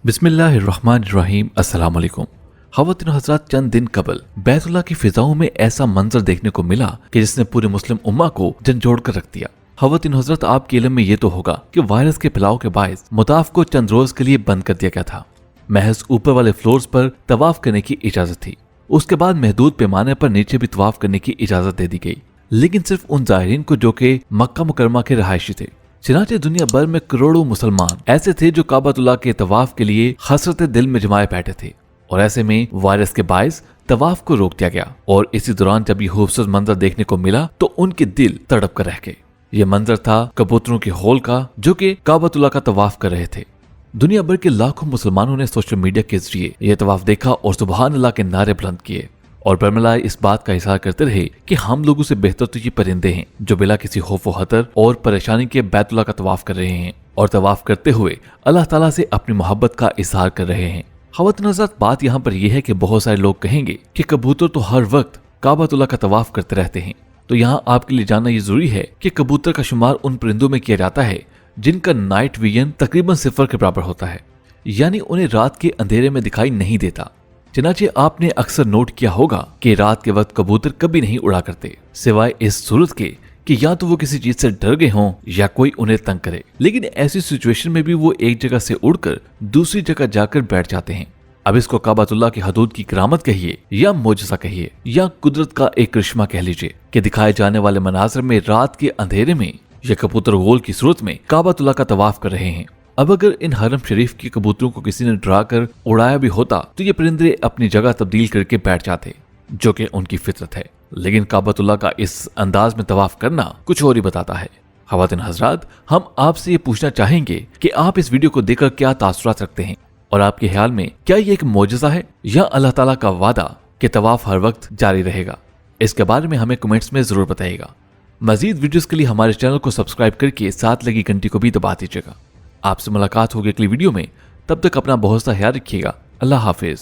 बिस्मिल्लाहिर्रहमानिर्रहीम। अस्सलाम वालेकुम। ख़वातीन हज़रात, चंद दिन कबल बैतुल्लाह की फिजाओं में ऐसा मंजर देखने को मिला कि जिसने पूरे मुस्लिम उम्मा को झंझोड़ कर रख दिया। ख़वातीन हज़रात, आपके इल्म में ये तो होगा कि वायरस के फैलाव के बायस मुताफ को चंद रोज के लिए बंद कर दिया गया था। महज ऊपर वाले फ्लोर्स पर तवाफ करने की इजाजत थी। उसके बाद महदूद पैमाने पर नीचे भी तवाफ करने की इजाजत दे दी गई, लेकिन सिर्फ उन ज़ाहिरीन को जो कि मक्का मुकरमा के रहायशी थे। चनाचे दुनिया भर में करोड़ों मुसलमान ऐसे थे जो काबातुल्लाह के तवाफ के लिए हसरत दिल में जमाए बैठे थे, और ऐसे में वायरस के बायस तवाफ को रोक दिया गया। और इसी दौरान जब ये खूबसूरत मंजर देखने को मिला तो उनके दिल तड़प कर रह गए। ये मंजर था कबूतरों के होल का, जो कि काबातुल्लाह का तवाफ कर रहे थे। दुनिया भर के लाखों मुसलमानों ने सोशल मीडिया के जरिए यह तवाफ देखा और सुबहान अल्लाह के नारे बुलंद किए, और बरमलाए इस बात का इज़हार करते रहे कि हम लोगों से बेहतर तो ये परिंदे हैं जो बिला किसी खौफ व खतर और परेशानी के बैतुल्लाह का तवाफ कर रहे हैं, और तवाफ करते हुए अल्लाह ताला से अपनी मोहब्बत का इज़हार कर रहे हैं। ख़वातीन हज़रात, बात यहाँ पर यह है कि बहुत सारे लोग कहेंगे कि कबूतर तो हर वक्त काबातुल्लाह का तवाफ करते रहते हैं, तो यहाँ आपके लिए जानना ये जरूरी है कि कबूतर का शुमार उन परिंदों में किया जाता है जिनका नाइट विजन तकरीबन 0 के बराबर होता है, यानी उन्हें रात के अंधेरे में दिखाई नहीं देता। चनाचे आपने अक्सर नोट किया होगा कि रात के वक्त कबूतर कभी नहीं उड़ा करते, सिवाय इस सूरत के कि या तो वो किसी चीज से डर गए हों या कोई उन्हें तंग करे। लेकिन ऐसी सिचुएशन में भी वो एक जगह से उड़कर दूसरी जगह जाकर बैठ जाते हैं। अब इसको काबातुल्लाह की हदूद की करामत कहिए या मोजज़ा कहिए या कुदरत का एक करिश्मा कह लीजिए कि दिखाए जाने वाले मनाजर में रात के अंधेरे में ये कबूतर गोल की सूरत में काबातुल्लाह का तवाफ कर रहे हैं। अब अगर इन हरम शरीफ के कबूतरों को किसी ने डरा कर उड़ाया भी होता तो ये परिंदे अपनी जगह तब्दील करके बैठ जाते, जो कि उनकी फितरत है। लेकिन काबातुल्लाह का इस अंदाज में तवाफ करना कुछ और ही बताता है। ख़वातीन हज़रात, हम आपसे ये पूछना चाहेंगे कि आप इस वीडियो को देखकर क्या तासुरात रखते हैं, और आपके ख्याल में क्या ये एक मोजज़ा है या अल्लाह ताला का वादा कि तवाफ हर वक्त जारी रहेगा? इसके बारे में हमें कमेंट्स में जरूर बताइएगा। मजीद वीडियोस के लिए हमारे चैनल को सब्सक्राइब करके साथ लगी घंटी को भी दबा दीजिएगा। आपसे मुलाकात होगी अगली वीडियो में, तब तक अपना बहुत सा ख्याल रखिएगा। अल्लाह हाफिज।